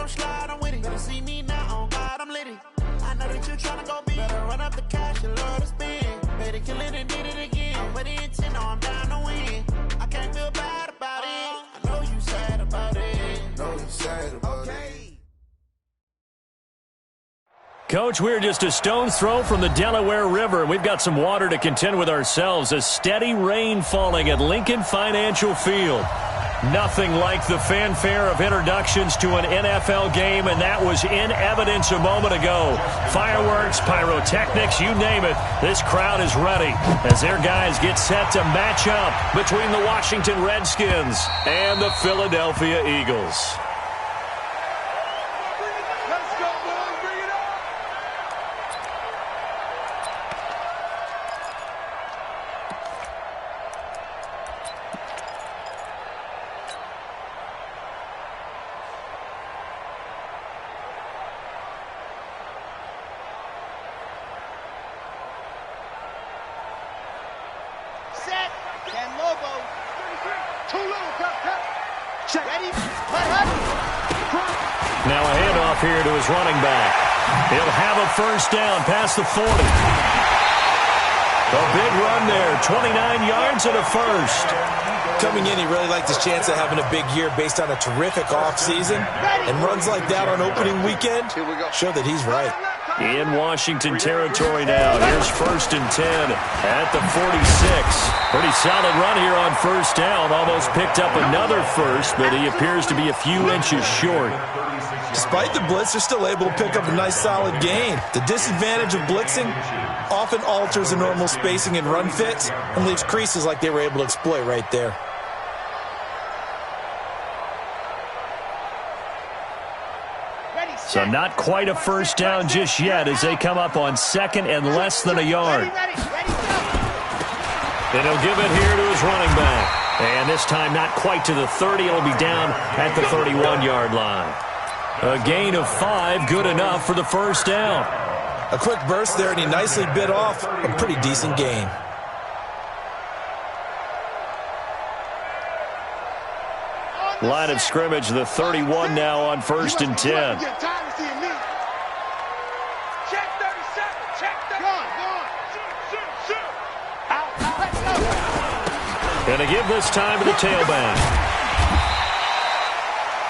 don't slide, I'm with it. Better see me now, on God, I'm litty. I know that you tryna go big. Better run up the cash, you love to spend. Better kill it and did it again. I'm with the intent, no, I'm down to win. I can't feel bad about it. I know you sad about it. Know you sad about it. Coach, we're just a stone's throw from the Delaware River, and we've got some water to contend with ourselves. A steady rain falling at Lincoln Financial Field. Nothing like the fanfare of introductions to an NFL game, and that was in evidence a moment ago. Fireworks, pyrotechnics, you name it. This crowd is ready as their guys get set to match up between the Washington Redskins and the Philadelphia Eagles. Now a handoff here to his running back. He'll have a first down past the 40. A big run there, 29 yards and a first. Coming in, he really liked his chance of having a big year based on a terrific offseason. And runs like that on opening weekend show that he's right. In Washington territory now. Here's 1st and 10 at the 46. Pretty solid run here on first down. Almost picked up another first, but he appears to be a few inches short. Despite the blitz, they're still able to pick up a nice solid gain. The disadvantage of blitzing often alters the normal spacing and run fits and leaves creases like they were able to exploit right there. So not quite a first down just yet as they come up on 2nd and less than a yard. And he'll give it here to his running back. And this time not quite to the 30. It'll be down at the 31-yard line. A gain of 5, good enough for the first down. A quick burst there, and he nicely bit off a pretty decent gain. Line of scrimmage, the 31 now on 1st and 10. And to give this time to the tailback.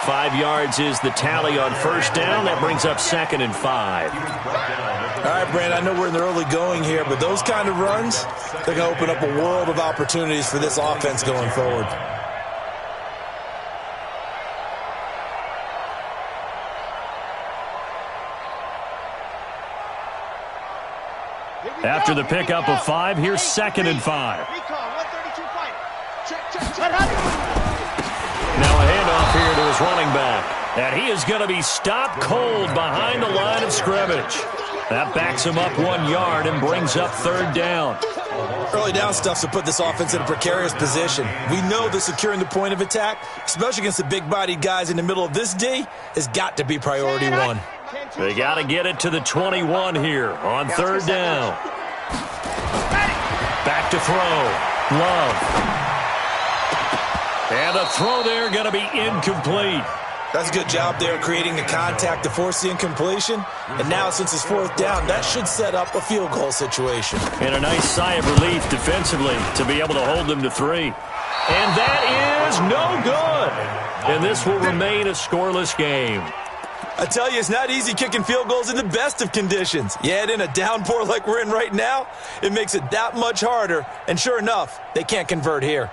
5 yards is the tally on first down. That brings up 2nd and 5. All right, Brand, I know we're in the early going here, but those kind of runs, they're going to open up a world of opportunities for this offense going forward. After the pickup of 5, here's 2nd and 5. Now a handoff here to his running back. And he is going to be stopped cold behind the line of scrimmage. That backs him up 1 yard and brings up 3rd down. Early down stuff to put this offense in a precarious position. We know that securing the point of attack, especially against the big-bodied guys in the middle of this D, has got to be priority 1. They got to get it to the 21 here on 3rd down. Back to throw. Love. And the throw there going to be incomplete. That's a good job there creating the contact to force the incompletion. And now since it's 4th down, that should set up a field goal situation. And a nice sigh of relief defensively to be able to hold them to 3. And that is no good. And this will remain a scoreless game. I tell you, it's not easy kicking field goals in the best of conditions. Yet in a downpour like we're in right now, it makes it that much harder. And sure enough, they can't convert here.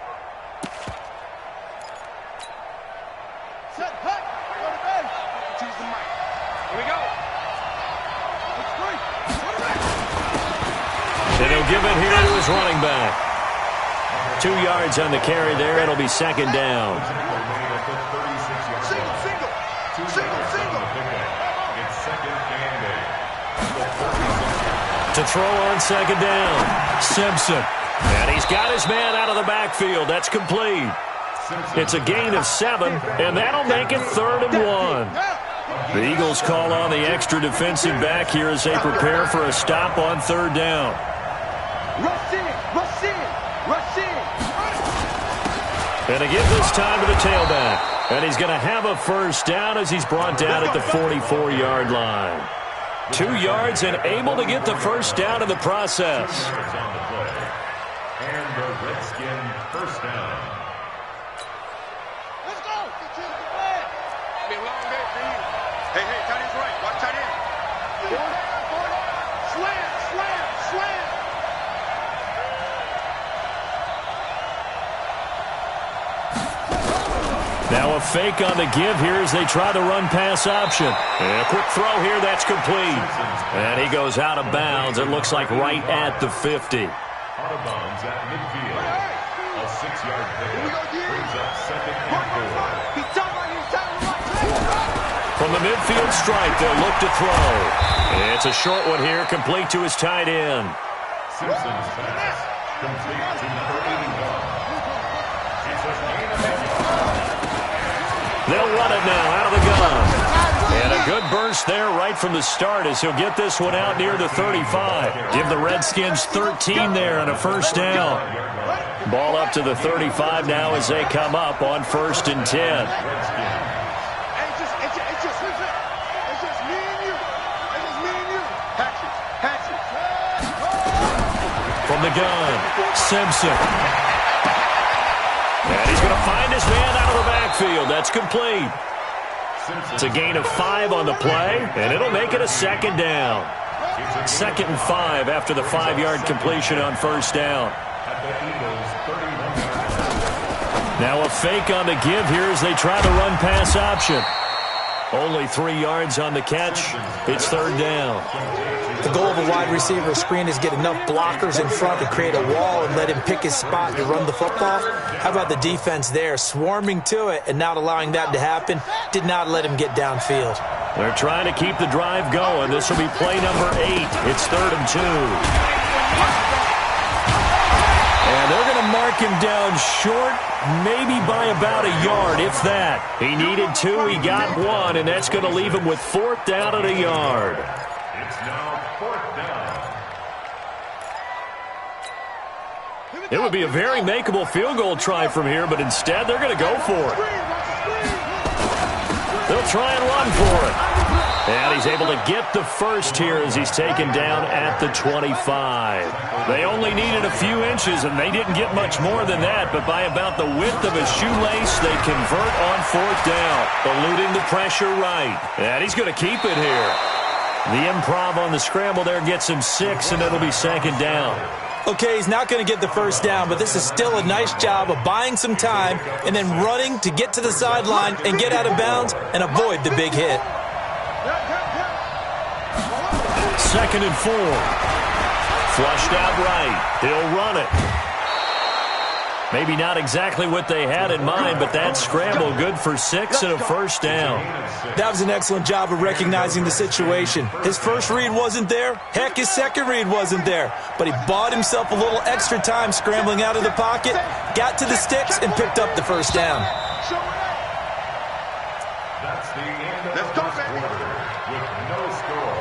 And he'll give it here to his running back. 2 yards on the carry there. It'll be 2nd down. To throw on 2nd down. Simpson. And he's got his man out of the backfield. That's complete. It's a gain of 7, and that'll make it 3rd and 1. The Eagles call on the extra defensive back here as they prepare for a stop on 3rd down. And they give this time to the tailback. And he's going to have a first down as he's brought down at the 44-yard line. 2 yards and able to get the first down in the process. And the Redskin first down. Let's go. It'll be a long day for you. Hey, tight end's right. Watch tight end. Slam. Now a fake on the give here as they try the run-pass option. And a quick throw here, that's complete. And he goes out of bounds, it looks like right at the 50. Out of bounds at midfield. A 6-yard pickup brings up second and 4. From the midfield stripe, they'll look to throw. It's a short one here, complete to his tight end. Simpson's pass, complete to number 81. They'll run it now out of the gun. And a good burst there right from the start as he'll get this one out near the 35. Give the Redskins 13 there and a first down. Ball up to the 35 now as they come up on 1st and 10. From the gun, Simpson. And he's going to find his man out of the backfield. That's complete. It's a gain of 5 on the play, and it'll make it a second down. 2nd and 5 after the 5-yard completion on first down. Now a fake on the give here as they try the run-pass option. Only 3 yards on the catch. It's 3rd down. The goal of a wide receiver screen is get enough blockers in front to create a wall and let him pick his spot to run the football. How about the defense there, swarming to it and not allowing that to happen? Did not let him get downfield. They're trying to keep the drive going. This will be play number 8. It's 3rd and 2. And they're going to mark him down short, maybe by about a yard, if that. He needed 2, he got 1, and that's going to leave him with 4th down and a yard. It's now 4th down. It would be a very makeable field goal try from here, but instead they're going to go for it. They'll try and run for it. And he's able to get the first here as he's taken down at the 25. They only needed a few inches, and they didn't get much more than that, but by about the width of a shoelace, they convert on 4th down, eluding the pressure right. And he's going to keep it here. The improv on the scramble there gets him 6, and it'll be 2nd down. Okay, he's not going to get the first down, but this is still a nice job of buying some time and then running to get to the sideline and get out of bounds and avoid the big hit. 2nd and 4. Flushed out right. He'll run it. Maybe not exactly what they had in mind, but that scramble good for 6 and a first down. That was an excellent job of recognizing the situation. His first read wasn't there. Heck, his second read wasn't there. But he bought himself a little extra time scrambling out of the pocket, got to the sticks, and picked up the first down. That's the end of the first quarter with no score.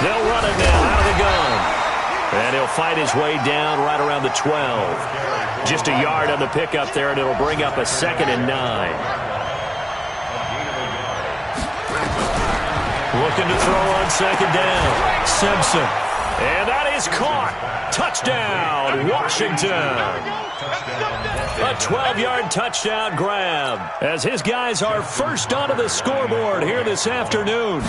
They'll run it now out of the gun. And he'll fight his way down right around the 12. Just a yard on the pickup there, and it'll bring up a 2nd and 9. Looking to throw on 2nd down. Simpson. And that is caught. Touchdown, Washington. A 12-yard touchdown grab as his guys are first onto the scoreboard here this afternoon.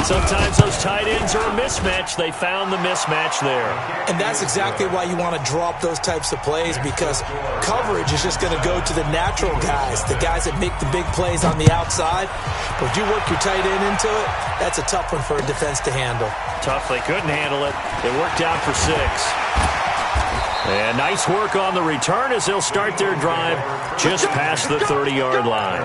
Sometimes those tight ends are a mismatch. They found the mismatch there. And that's exactly why you want to drop those types of plays, because coverage is just going to go to the natural guys, the guys that make the big plays on the outside. But if you work your tight end into it, that's a tough one for a defense to handle. Tough, they couldn't handle it. It worked out for 6. And nice work on the return as they'll start their drive just past the 30-yard line.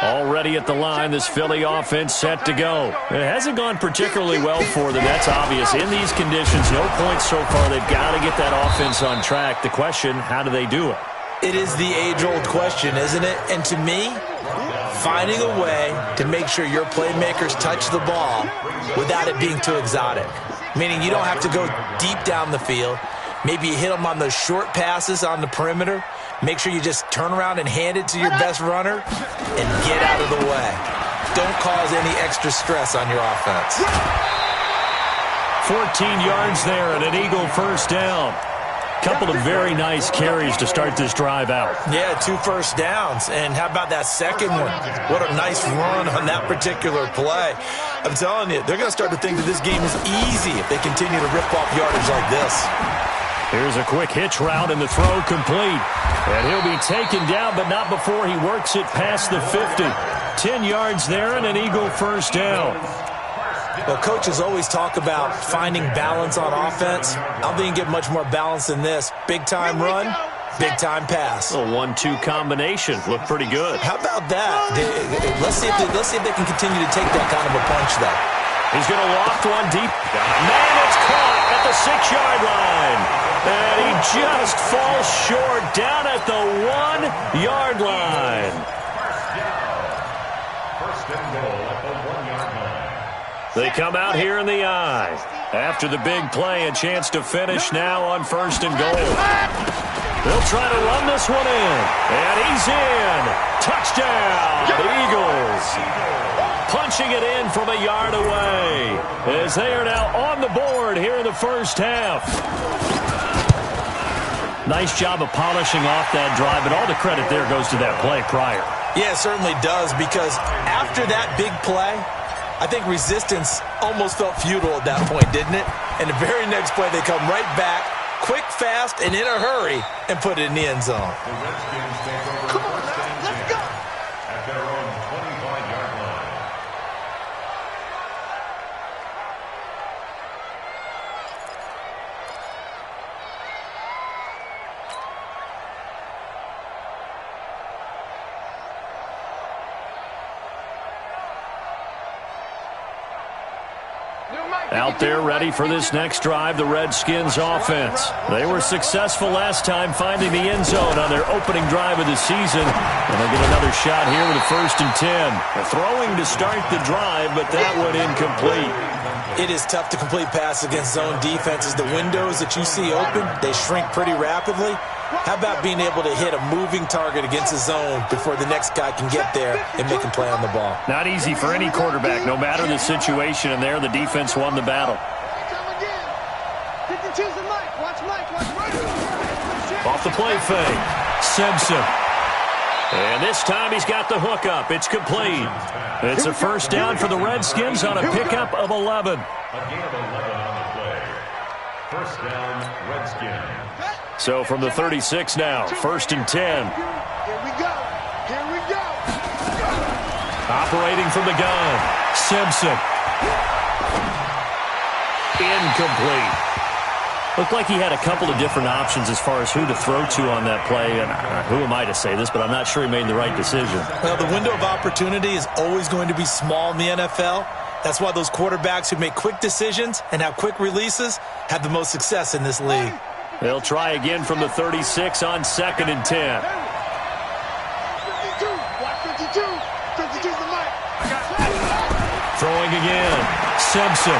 Already at the line, this Philly offense set to go. It hasn't gone particularly well for them. That's obvious. In these conditions, no points so far. They've got to get that offense on track. The question, how do they do it? It is the age-old question, isn't it? And to me, finding a way to make sure your playmakers touch the ball without it being too exotic. Meaning you don't have to go deep down the field. Maybe you hit them on those short passes on the perimeter. Make sure you just turn around and hand it to your best runner and get out of the way. Don't cause any extra stress on your offense. 14 yards there and an Eagle first down. Couple of very nice carries to start this drive out. Yeah, 2 first downs. And how about that second one? What a nice run on that particular play. I'm telling you, they're going to start to think that this game is easy if they continue to rip off yardage like this. Here's a quick hitch route and the throw complete. And he'll be taken down, but not before he works it past the 50. 10 yards there and an Eagle first down. Well, coaches always talk about finding balance on offense. I don't think you get much more balance than this. Big-time run, big-time pass. A 1-2 combination. Looked pretty good. How about that? Let's see if they can continue to take that kind of a punch, though. He's going to loft one deep. Man, it's caught at the 6-yard line. And he just falls short down at the 1-yard line. First and goal at the 1-yard line. They come out here in the eye. After the big play, a chance to finish now on first and goal. They'll try to run this one in. And he's in. Touchdown, Eagles. Punching it in from a yard away as they are now on the board here in the first half. Nice job of polishing off that drive, but all the credit there goes to that play prior. Yeah, it certainly does, because after that big play, I think resistance almost felt futile at that point, didn't it? And the very next play, they come right back, quick, fast, and in a hurry, and put it in the end zone. The Redskins take over first and 10 at their own 25-yard line. Out there ready for this next drive, the Redskins offense. They were successful last time finding the end zone on their opening drive of the season. And they'll get another shot here with a first and 10. They're throwing to start the drive, but that one incomplete. It is tough to complete passes against zone defenses. The windows that you see open, they shrink pretty rapidly. How about being able to hit a moving target against a zone before the next guy can get there and make a play on the ball? Not easy for any quarterback, no matter the situation, and there the defense won the battle. Off the play fake, Simpson. And this time he's got the hook up. It's complete. It's a first down for the Redskins on a pickup of 11. A gain of 11 on the play. First down, Redskins. So from the 36 now, first and 10. Here we go. Here we go. Operating from the gun, Simpson. Incomplete. Looked like he had a couple of different options as far as who to throw to on that play. And who am I to say this, but I'm not sure he made the right decision. Well, the window of opportunity is always going to be small in the NFL. That's why those quarterbacks who make quick decisions and have quick releases have the most success in this league. They'll try again from the 36 on second and 10. 52. Watch 52. 52's the mic. Throwing again, Simpson.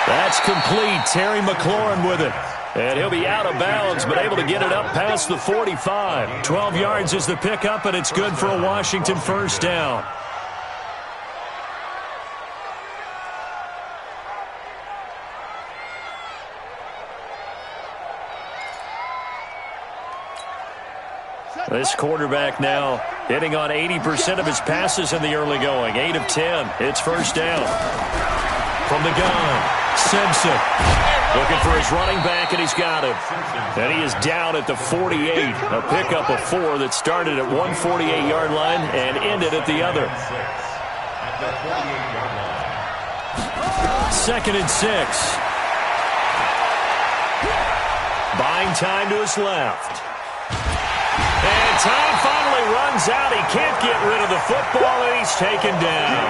That's complete. Terry McLaurin with it. And he'll be out of bounds, but able to get it up past the 45. 12 yards is the pickup, and it's good for a Washington first down. This quarterback now hitting on 80% of his passes in the early going. 8 of 10. It's first down. From the gun, Simpson looking for his running back, and he's got him. And he is down at the 48. A pickup of 4 that started at one 48-yard line and ended at the other. Second and 6. Buying time to his left. And time finally runs out. He can't get rid of the football, and he's taken down.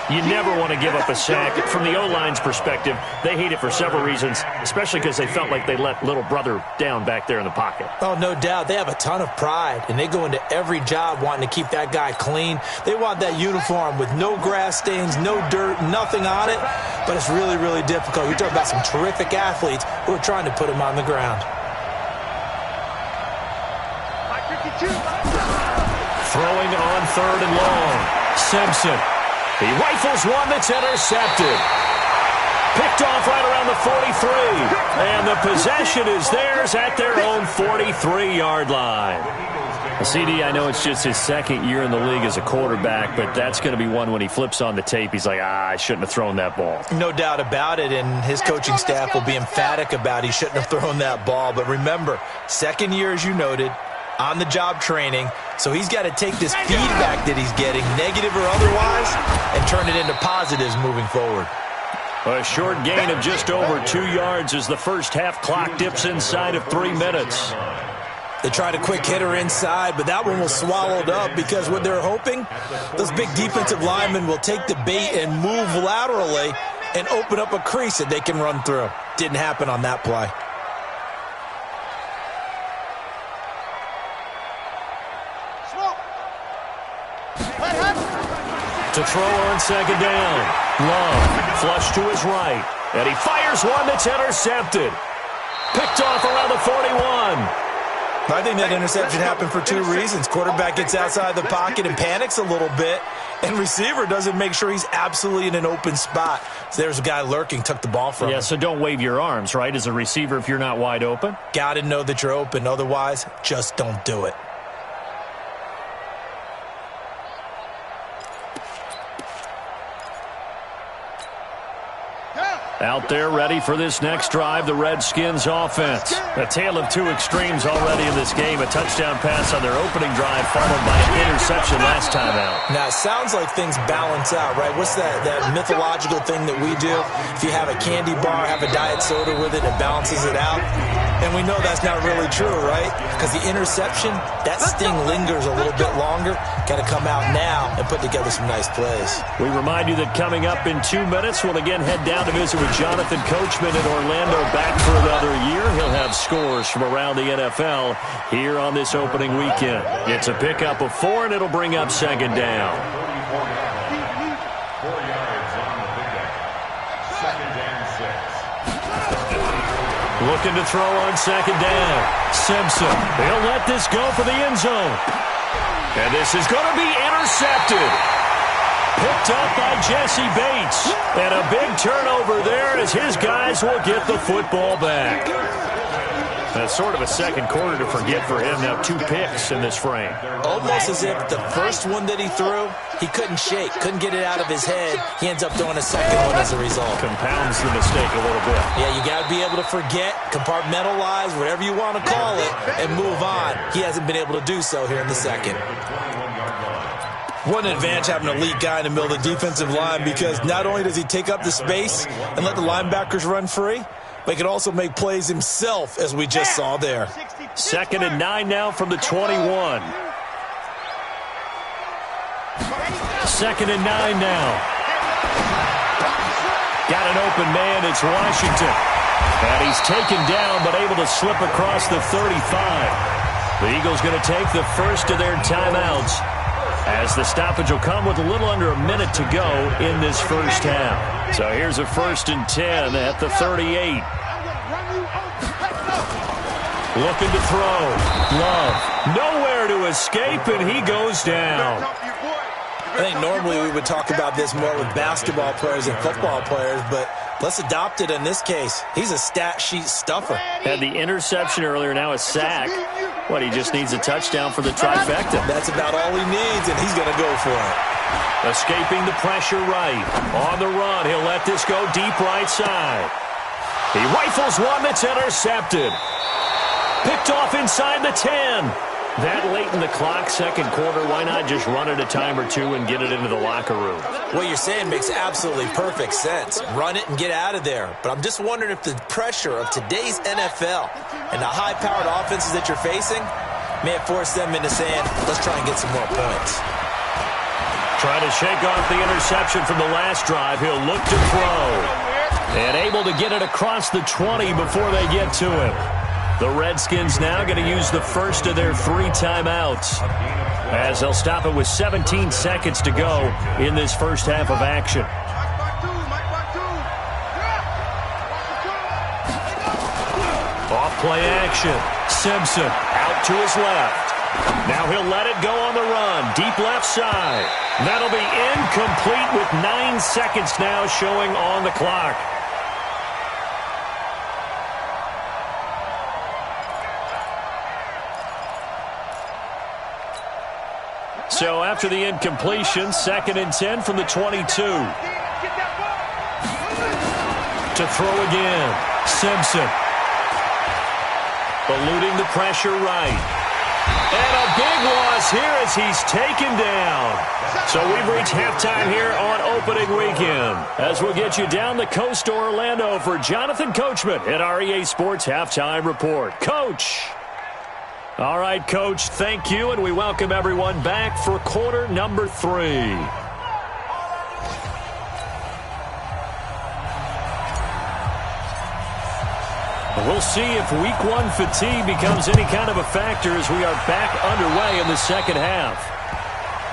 You never want to give up a sack. From the O-line's perspective, they hate it for several reasons, especially because they felt like they let little brother down back there in the pocket. Oh, no doubt. They have a ton of pride, and they go into every job wanting to keep that guy clean. They want that uniform with no grass stains, no dirt, nothing on it, but it's really, really difficult. You're talking about some terrific athletes who are trying to put him on the ground. Throwing on 3rd and long. Simpson. He rifles one that's intercepted. Picked off right around the 43. And the possession is theirs at their own 43-yard line. CD, I know it's just his 2nd year in the league as a quarterback, but that's going to be one when he flips on the tape, he's like, I shouldn't have thrown that ball. No doubt about it, and his coaching staff will be emphatic about he shouldn't have thrown that ball. But remember, 2nd year, as you noted, on-the-job training, so he's got to take this feedback that he's getting, negative or otherwise, and turn it into positives moving forward. A short gain of just over 2 yards as the first half clock dips inside of 3 minutes. They tried a quick hitter inside, but that one was swallowed up because what they're hoping, those big defensive linemen will take the bait and move laterally and open up a crease that they can run through. Didn't happen on that play. To throw on 2nd down. Love, flush to his right. And he fires one that's intercepted. Picked off around the 41. I think that interception happened for 2 reasons. Quarterback gets outside the pocket and panics a little bit, and receiver doesn't make sure he's absolutely in an open spot. So there's a guy lurking, took the ball from him. Yeah, so don't wave your arms, right, as a receiver if you're not wide open? Got to know that you're open. Otherwise, just don't do it. Out there ready for this next drive, the Redskins offense. A tale of 2 extremes already in this game. A touchdown pass on their opening drive followed by an interception last time out. Now, it sounds like things balance out, right? What's that mythological thing that we do? If you have a candy bar, have a diet soda with it, it balances it out. And we know that's not really true, right? Because the interception, that sting lingers a little bit longer. Got to come out now and put together some nice plays. We remind you that coming up in 2 minutes, we'll again head down to visit with Jonathan Coachman in Orlando, back for another year. He'll have scores from around the NFL here on this opening weekend. It's a pickup of 4, and it'll bring up 2nd down. 4 yards on the pickup. 2nd and 6. Looking to throw on 2nd down. Simpson. He'll let this go for the end zone. And this is going to be intercepted. Picked up by Jesse Bates. And a big turnover there as his guys will get the football back. That's sort of a second quarter to forget for him. Now 2 picks in this frame. Almost as if the first one that he threw, he couldn't shake, couldn't get it out of his head. He ends up throwing a second one as a result. Compounds the mistake a little bit. Yeah, you got to be able to forget, compartmentalize, whatever you want to call it, and move on. He hasn't been able to do so here in the second. What an advantage having an elite guy in the middle of the defensive line, because not only does he take up the space and let the linebackers run free, but he can also make plays himself, as we just saw there. 2nd and 9 now from the 21. 2nd and 9 now. Got an open man, it's Washington. And he's taken down, but able to slip across the 35. The Eagles going to take the first of their timeouts, as the stoppage will come with a little under a minute to go in this first half. So here's a 1st and 10 at the 38. Looking to throw. Love. Nowhere to escape, and he goes down. I think normally we would talk about this more with basketball players and football players, but let's adopt it in this case. He's a stat sheet stuffer. Had the interception earlier, now a sack. What, he just needs a touchdown for the trifecta. That's about all he needs, and he's going to go for it. Escaping the pressure right. On the run, he'll let this go deep right side. He rifles one that's intercepted. Picked off inside the 10. That late in the clock, second quarter, why not just run it a time or two and get it into the locker room? What you're saying makes absolutely perfect sense. Run it and get out of there. But I'm just wondering if the pressure of today's NFL and the high-powered offenses that you're facing May have forced them into saying, let's try and get some more points. Trying to shake off the interception from the last drive. He'll look to throw. And able to get it across the 20 before they get to him. The Redskins now going to use the first of their 3 timeouts, as they'll stop it with 17 seconds to go in this first half of action. Off-play action. Simpson out to his left. Now he'll let it go on the run. Deep left side. That'll be incomplete with 9 seconds now showing on the clock. So after the incompletion, 2nd and 10 from the 22. To throw again. Simpson. Eluding the pressure right. And a big loss here as he's taken down. So we've reached halftime here on opening weekend, as we'll get you down the coast to Orlando for Jonathan Coachman at our EA Sports Halftime Report. Coach. All right, Coach, thank you, and we welcome everyone back for quarter number 3. We'll see if week 1 fatigue becomes any kind of a factor as we are back underway in the second half.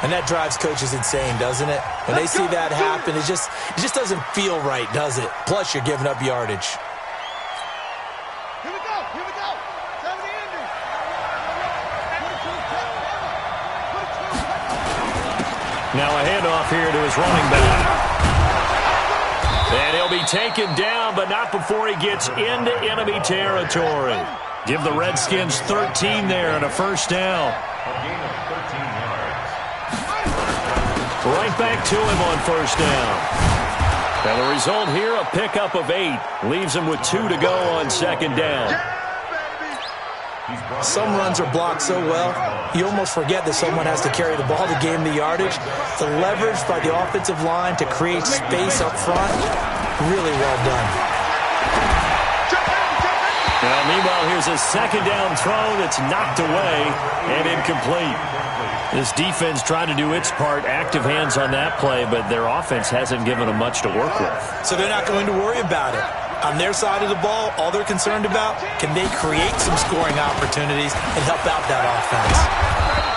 And that drives coaches insane, doesn't it? When they see that happen, it just doesn't feel right, does it? Plus, you're giving up yardage. Here we go. Time to end it. Now a handoff here to his running back. And he'll be taken down, but not before he gets into enemy territory. Give the Redskins 13 there and a first down. A gain of 13 yards. Right back to him on first down. And the result here, a pickup of 8. Leaves him with 2 to go on second down. Some runs are blocked so well, you almost forget that someone has to carry the ball to gain the yardage. The leverage by the offensive line to create space up front, really well done. Now, meanwhile, here's a second down throw that's knocked away and incomplete. This defense trying to do its part, active hands on that play, but their offense hasn't given them much to work with. So they're not going to worry about it. On their side of the ball, all they're concerned about, can they create some scoring opportunities and help out that offense?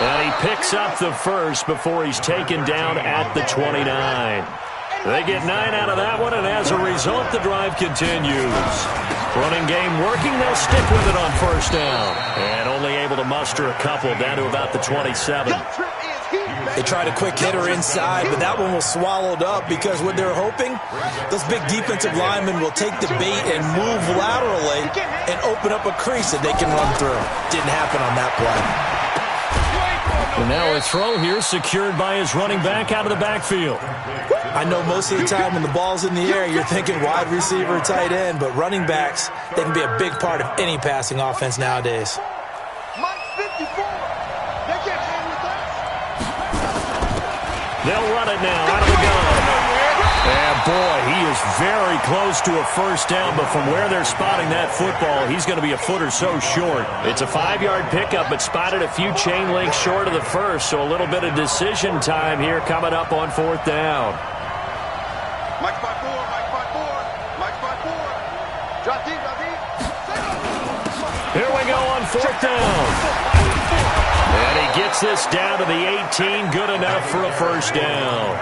And he picks up the first before he's taken down at the 29. They get 9 out of that one, and as a result, the drive continues. Running game working, they'll stick with it on first down. And only able to muster a couple down to about the 27. They tried a quick hitter inside, but that one was swallowed up because what they're hoping, those big defensive linemen will take the bait and move laterally and open up a crease that they can run through. Didn't happen on that play. And now a throw here secured by his running back out of the backfield. I know most of the time when the ball's in the air, you're thinking wide receiver, tight end, but running backs, they can be a big part of any passing offense nowadays. They'll run it now out of the gun. And boy, he is very close to a first down, but from where they're spotting that football, he's going to be a foot or so short. It's a 5-yard pickup, but spotted a few chain links short of the first, so a little bit of decision time here coming up on fourth down. Mike spot 4. Drop deep. Here we go on fourth down. And he gets this down to the 18, good enough for a first down.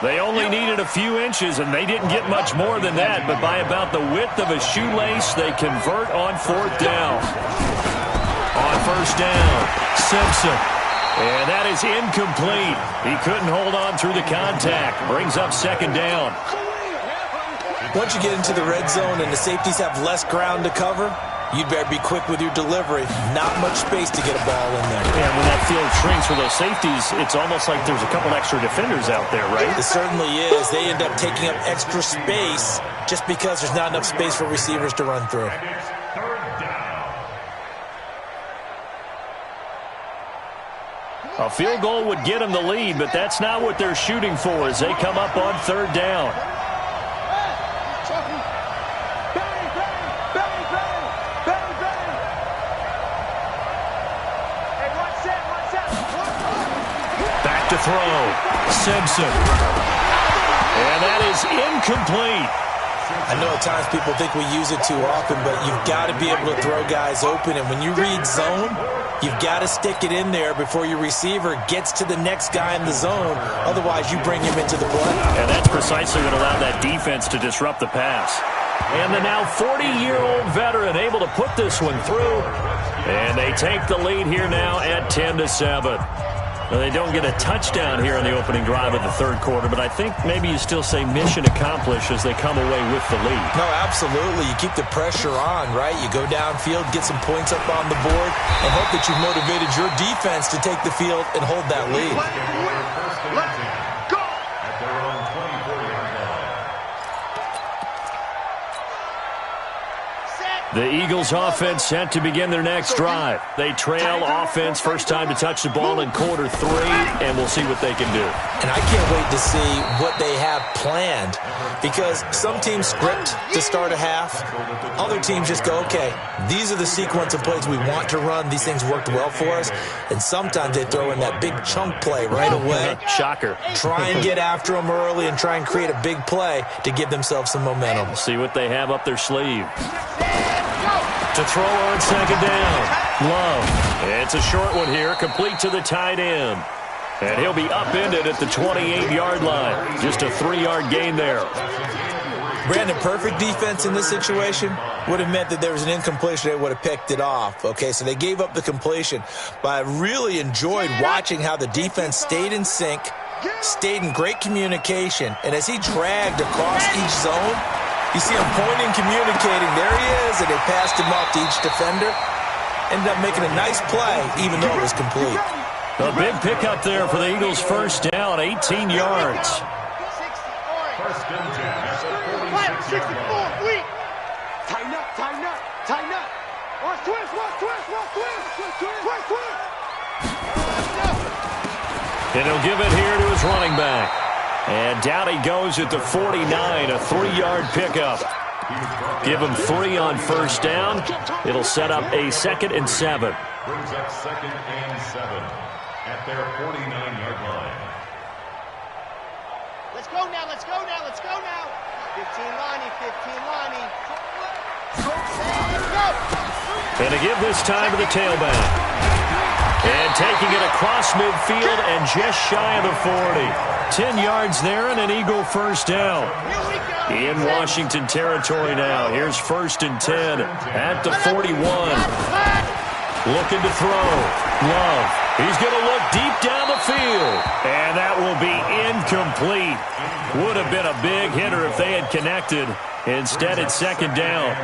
They only needed a few inches, and they didn't get much more than that, but by about the width of a shoelace, they convert on fourth down. On first down, Simpson. And that is incomplete. He couldn't hold on through the contact. Brings up second down. Once you get into the red zone and the safeties have less ground to cover, you'd better be quick with your delivery. Not much space to get a ball in there. Yeah, when that field shrinks for those safeties, it's almost like there's a couple extra defenders out there, right? It certainly is. They end up taking up extra space just because there's not enough space for receivers to run through. And it's third down. A field goal would get them the lead, but that's not what they're shooting for as they come up on third down. throw. Simpson. And that is incomplete. I know at times people think we use it too often, but you've got to be able to throw guys open. And when you read zone, you've got to stick it in there before your receiver gets to the next guy in the zone. Otherwise, you bring him into the play. And that's precisely what allowed that defense to disrupt the pass. And the now 40-year-old veteran able to put this one through. And they take the lead here now at 10-7. Well, they don't get a touchdown here in the opening drive of the third quarter, but I think maybe you still say mission accomplished as they come away with the lead. No, absolutely. You keep the pressure on, right? You go downfield, get some points up on the board, and hope that you've motivated your defense to take the field and hold that lead. At their own 24-yard line. The Eagles offense set to begin their next drive. They trail offense, first time to touch the ball in quarter 3, and we'll see what they can do. And I can't wait to see what they have planned, because some teams script to start a half. Other teams just go, okay, these are the sequence of plays we want to run. These things worked well for us. And sometimes they throw in that big chunk play right away. Shocker. Try and get after them early and try and create a big play to give themselves some momentum. See what they have up their sleeve. To throw on second down. Love. It's a short one here, complete to the tight end. And he'll be upended at the 28-yard line. Just a 3-yard gain there. Brandon, perfect defense in this situation would have meant that there was an incompletion. They would have picked it off. Okay, so they gave up the completion. But I really enjoyed watching how the defense stayed in sync, stayed in great communication. And as he dragged across each zone, you see him pointing, communicating. There he is, and they passed him off to each defender. Ended up making a nice play, even though it was complete. A big pickup there for the Eagles' first down, 18 yards. First and 10 at the 46-yard line. Tighten up, tighten up, tighten up. Watch twist, watch twist, watch twist, twist, twist. And he'll give it here to his running back. And down he goes at the 49, a 3-yard pickup. Give him 3 on first down. It'll set up a 2nd and 7. Brings up 2nd and 7 at their 49-yard line. Let's go now, let's go now, let's go now. 15 Lonnie, 15 Lonnie. Let's go. And to give this time to the tailback. And taking it across midfield and just shy of the 40. 10 yards there and an Eagle first down. In Washington territory now. Here's 1st and 10 at the 41. Looking to throw. Love. He's going to look deep down the field. And that will be incomplete. Would have been a big hitter if they had connected. Instead, it's 2nd down.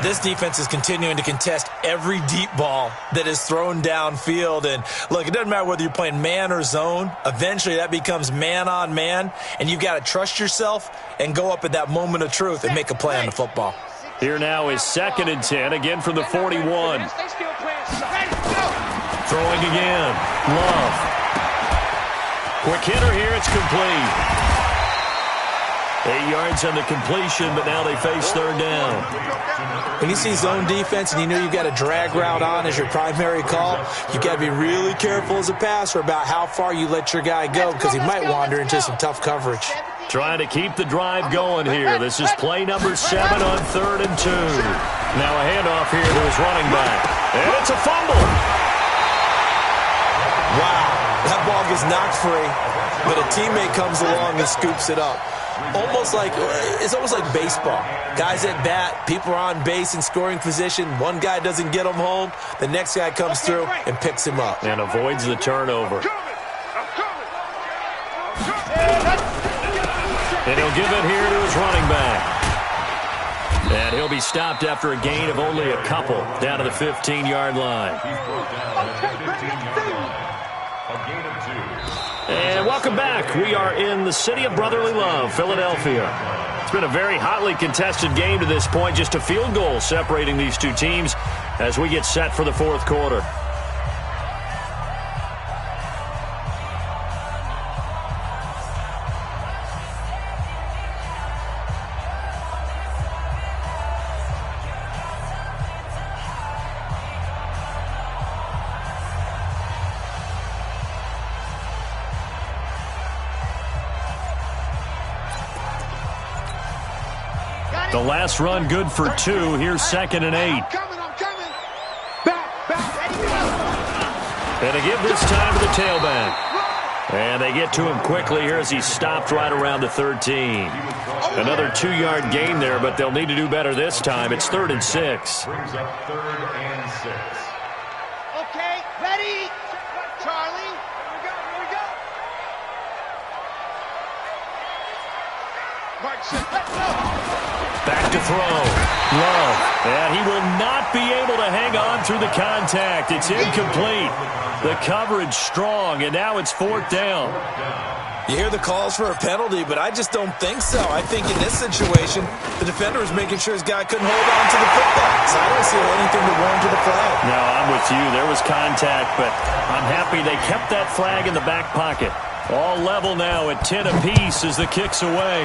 This defense is continuing to contest every deep ball that is thrown downfield. And look, it doesn't matter whether you're playing man or zone. Eventually, that becomes man on man. And you've got to trust yourself and go up at that moment of truth and make a play on the football. Here now is 2nd and 10, again from the 41. Throwing again. Love. Quick hitter here. It's complete. 8 yards on the completion, but now they face 3rd down. When you see zone defense and you know you've got a drag route on as your primary call, you've got to be really careful as a passer about how far you let your guy go, because he might wander into some tough coverage. Trying to keep the drive going here. This is play number 7 on 3rd and 2. Now a handoff here to his running back. And it's a fumble. Wow, that ball gets knocked free, but a teammate comes along and scoops it up. It's almost like baseball. Guys at bat, people are on base in scoring position. One guy doesn't get him home. The next guy comes through and picks him up. And avoids the turnover. And he'll give it here to his running back. And he'll be stopped after a gain of only a couple down to the 15-yard line. He's brought down at the 15-yard line. A gain of 2. And welcome back. We are in the city of brotherly love, Philadelphia. It's been a very hotly contested game to this point. Just a field goal separating these two teams as we get set for the 4th quarter. The last run good for 2. Here's 2nd and 8. I'm coming. Back. And they give this time to the tailback. And they get to him quickly here as he stopped right around the 13. Another 2-yard gain there, but they'll need to do better this time. It's 3rd and 6. Brings up 3rd and 6. Okay, ready, Charlie. Here we go. Mike, let's go. Back to throw. Love. And he will not be able to hang on through the contact. It's incomplete. The coverage strong, and now it's 4th down. You hear the calls for a penalty, but I just don't think so. I think in this situation, the defender was making sure his guy couldn't hold on to the football. So I don't see anything to warrant the flag. No, I'm with you. There was contact, but I'm happy they kept that flag in the back pocket. All level now at 10 apiece as the kick's away.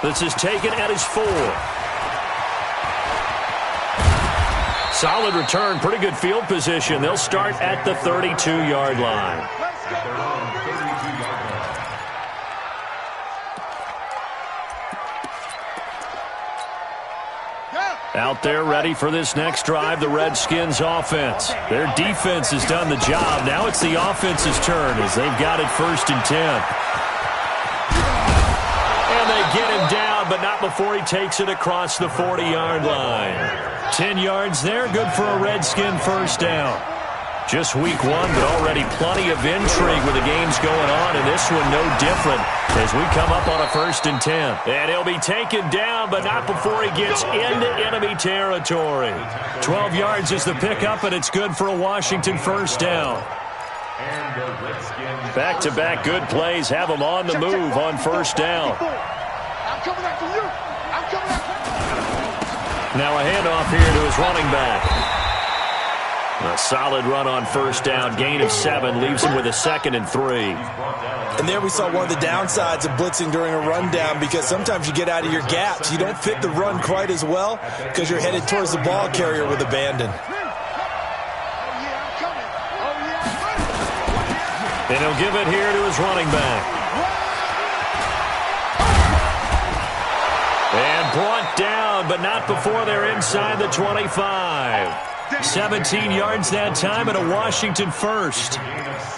This is taken at his 4. Solid return, pretty good field position. They'll start at the 32-yard line. Out there ready for this next drive, the Redskins offense. Their defense has done the job. Now it's the offense's turn as they've got it 1st and 10. And they get him down, but not before he takes it across the 40-yard line. 10 yards there, good for a Redskin 1st down. Just week 1, but already plenty of intrigue with the games going on, and this one no different as we come up on a 1st and 10. And he'll be taken down, but not before he gets into enemy territory. 12 yards is the pickup, and it's good for a Washington 1st down. Back-to-back good plays have them on the move on 1st down. I'm coming after you. Now a handoff here to his running back. A solid run on 1st down. Gain of 7 leaves him with a 2nd and 3. And there we saw one of the downsides of blitzing during a rundown, because sometimes you get out of your gaps. You don't fit the run quite as well because you're headed towards the ball carrier with abandon. And he'll give it here to his running back. And brought down, but not before they're inside the 25. 17 yards that time and a Washington 1st.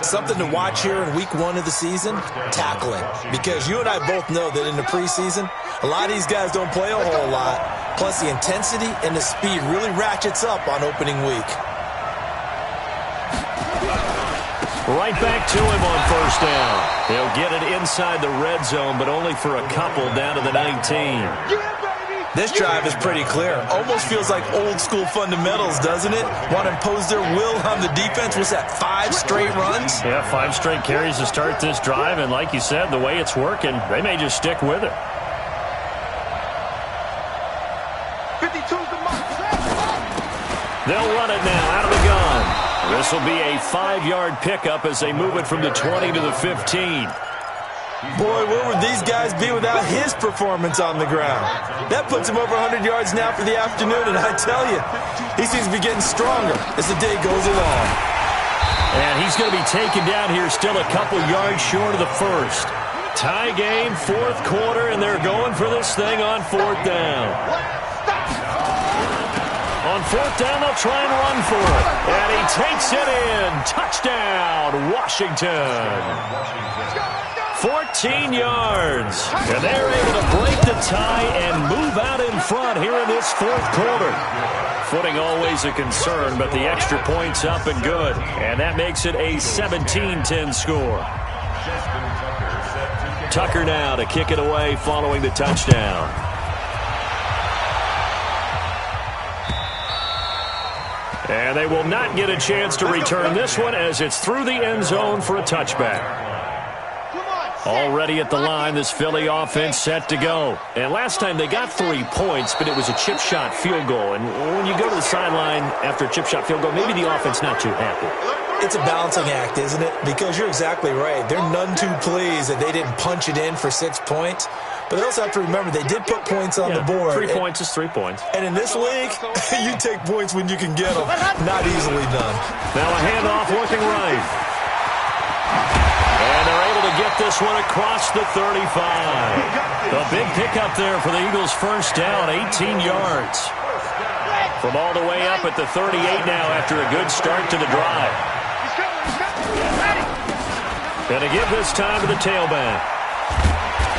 Something to watch here in week 1 of the season, tackling. Because you and I both know that in the preseason, a lot of these guys don't play a whole lot. Plus the intensity and the speed really ratchets up on opening week. Right back to him on 1st down. He'll get it inside the red zone, but only for a couple down to the 19. This drive is pretty clear. Almost feels like old school fundamentals, doesn't it? Want to impose their will on the defense. Was that 5 straight runs? Yeah, 5 straight carries to start this drive, and like you said, the way it's working, they may just stick with it. 52's the mark. They'll run it now out of the gun. This will be a 5-yard pickup as they move it from the 20 to the 15. Boy, where would these guys be without his performance on the ground? That puts him over 100 yards now for the afternoon, and I tell you, he seems to be getting stronger as the day goes along. And he's going to be taken down here still a couple yards short of the 1st. Tie game, 4th quarter, and they're going for this thing on 4th down. On 4th down, they'll try and run for it. And he takes it in. Touchdown, Washington. 14 yards. And they're able to break the tie and move out in front here in this 4th quarter. Footing always a concern, but the extra point's up and good. And that makes it a 17-10 score. Tucker now to kick it away following the touchdown. And they will not get a chance to return this one as it's through the end zone for a touchback. Already at the line, this Philly offense set to go. And last time they got 3 points, but it was a chip shot field goal. And when you go to the sideline after a chip shot field goal, maybe the offense not too happy. It's a balancing act, isn't it? Because you're exactly right. They're none too pleased that they didn't punch it in for 6 points. But they also have to remember they did put points on the board. 3 points is 3 points. And in this league, you take points when you can get them. Not easily done. Now a handoff looking right. And they're able to get this one across the 35. A big pickup there for the Eagles' first down, 18 yards. From all the way up at the 38 now after a good start to the drive. Going to give this time to the tailback.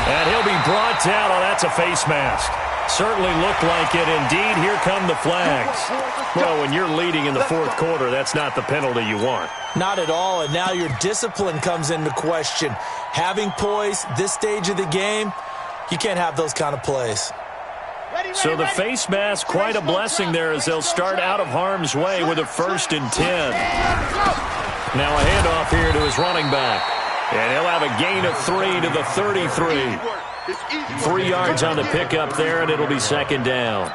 And he'll be brought down. Oh, that's a face mask. Certainly looked like it. Indeed, here come the flags. Well, when you're leading in the fourth quarter, that's not the penalty you want. Not at all, and now your discipline comes into question. Having poise this stage of the game, you can't have those kind of plays. So the face mask, quite a blessing there as they'll start out of harm's way with a 1st and 10. Now a handoff here to his running back. And he'll have a gain of 3 to the 33. 3 yards on the pickup there, and it'll be 2nd down.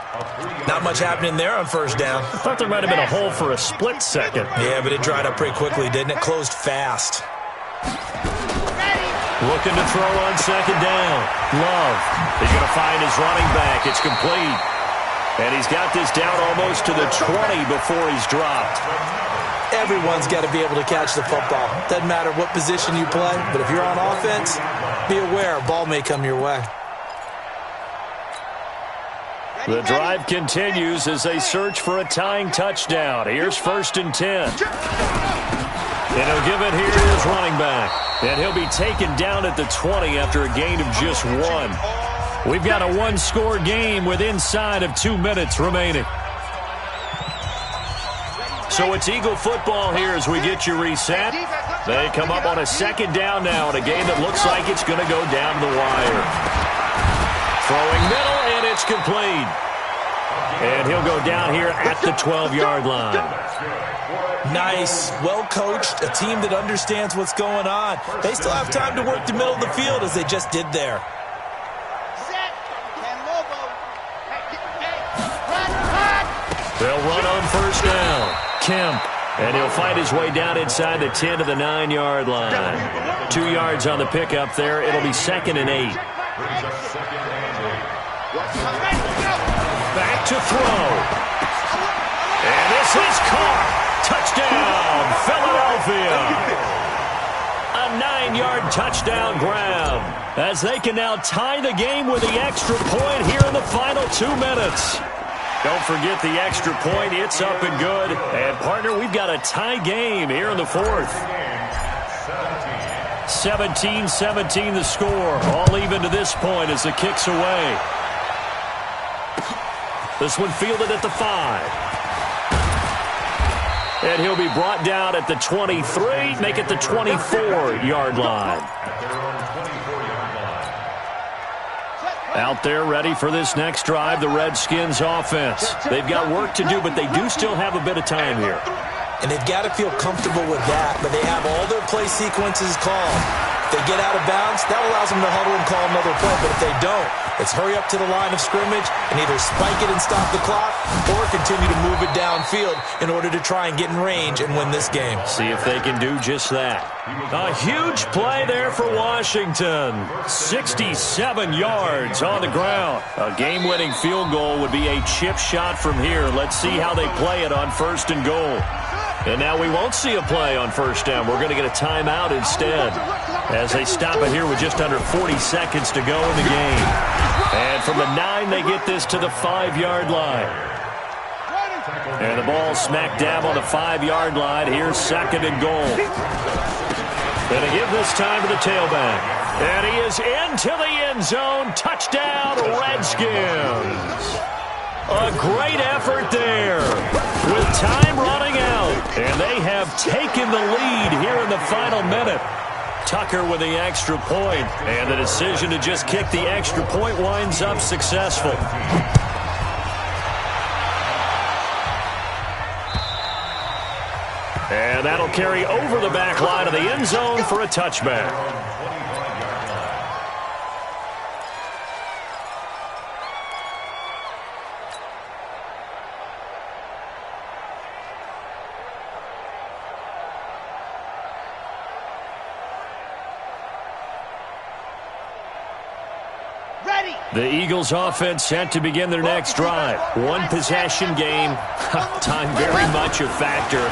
Not much happening there on 1st down. I thought there might have been a hole for a split second. Yeah, but it dried up pretty quickly, didn't it? Closed fast. Looking to throw on 2nd down. Love. He's going to find his running back. It's complete. And he's got this down almost to the 20 before he's dropped. Everyone's got to be able to catch the football. Doesn't matter what position you play, but if you're on offense, be aware a ball may come your way. The drive continues as they search for a tying touchdown. Here's 1st and 10. And he'll give it here to his running back. And he'll be taken down at the 20 after a gain of just 1. We've got a one-score game with inside of 2 minutes remaining. So it's Eagle football here as we get you reset. They come up on a 2nd down now in a game that looks like it's going to go down the wire. Throwing middle, and it's complete. And he'll go down here at the 12-yard line. Nice, well-coached, a team that understands what's going on. They still have time to work the middle of the field as they just did there. They'll run on 1st down. Kemp. And he'll find his way down inside the 10 to the 9-yard line. 2 yards on the pickup there. It'll be 2nd and 8. Back to throw. And this is caught. Touchdown, Philadelphia. A 9-yard touchdown grab. As they can now tie the game with the extra point here in the final 2 minutes. Don't forget the extra point. It's up and good. And, partner, we've got a tie game here in the fourth. 17-17 the score. All even to this point as the kick's away. This one fielded at the 5. And he'll be brought down at the 23. Make it the 24-yard line. Out there ready for this next drive, the Redskins offense. They've got work to do, but they do still have a bit of time here. And they've got to feel comfortable with that, but they have all their play sequences called. If they get out of bounds, that allows them to huddle and call another play, but if they don't, it's hurry up to the line of scrimmage and either spike it and stop the clock or continue to move it downfield in order to try and get in range and win this game. See if they can do just that. A huge play there for Washington. 67 yards on the ground. A game-winning field goal would be a chip shot from here. Let's see how they play it on 1st and goal. And now we won't see a play on 1st down. We're going to get a timeout instead as they stop it here with just under 40 seconds to go in the game. And from the 9, they get this to the 5-yard line. And the ball smack dab on the 5-yard line. Here's 2nd and goal. And they give this time to the tailback. And he is into the end zone. Touchdown, Redskins. A great effort there with time running out. And they have taken the lead here in the final minute. Tucker with the extra point. And the decision to just kick the extra point winds up successful. And that'll carry over the back line of the end zone for a touchback. The Eagles offense set to begin their next drive. One possession game. Time very much a factor.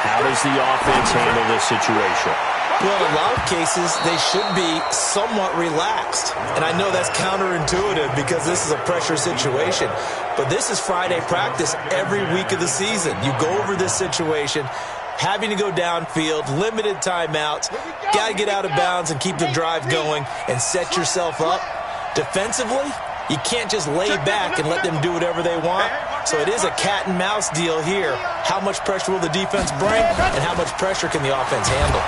How does the offense handle this situation? Well, in a lot of cases, they should be somewhat relaxed. And I know that's counterintuitive because this is a pressure situation. But this is Friday practice every week of the season. You go over this situation, having to go downfield, limited timeouts, got to get out of bounds and keep the drive going and set yourself up. Defensively, you can't just lay back and let them do whatever they want. So it is a cat and mouse deal here. How much pressure will the defense bring and how much pressure can the offense handle?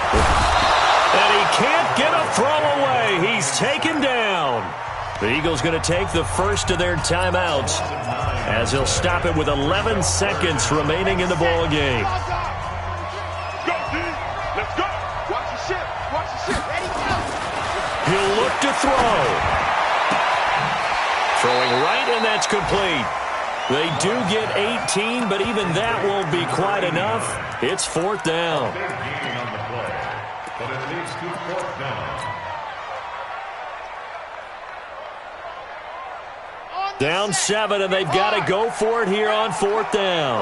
And he can't get a throw away. He's taken down. The Eagles going to take the first of their timeouts as he'll stop it with 11 seconds remaining in the ball game. Go, D. Let's go. Watch the ship. Watch the ship. Ready, go. He'll look to throw. Throwing right, and that's complete. They do get 18, but even that won't be quite enough. It's 4th down. They're gaining on the play, but it leads to 4th down. Down 7, and they've got to go for it here on 4th down.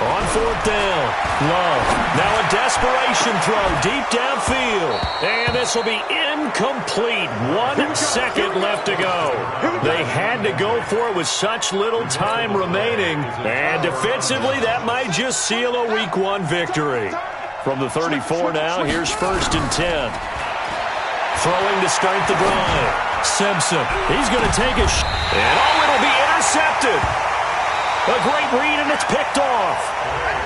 On 4th down, Love. Now a desperation throw deep downfield. And this will be incomplete. 1 second left to go. They had to go for it with such little time remaining. And defensively, that might just seal a Week 1 victory. From the 34 now, here's 1st and 10. Throwing to start the drive. Simpson, he's going to take a shot. And it'll be intercepted. A great read, and it's picked off.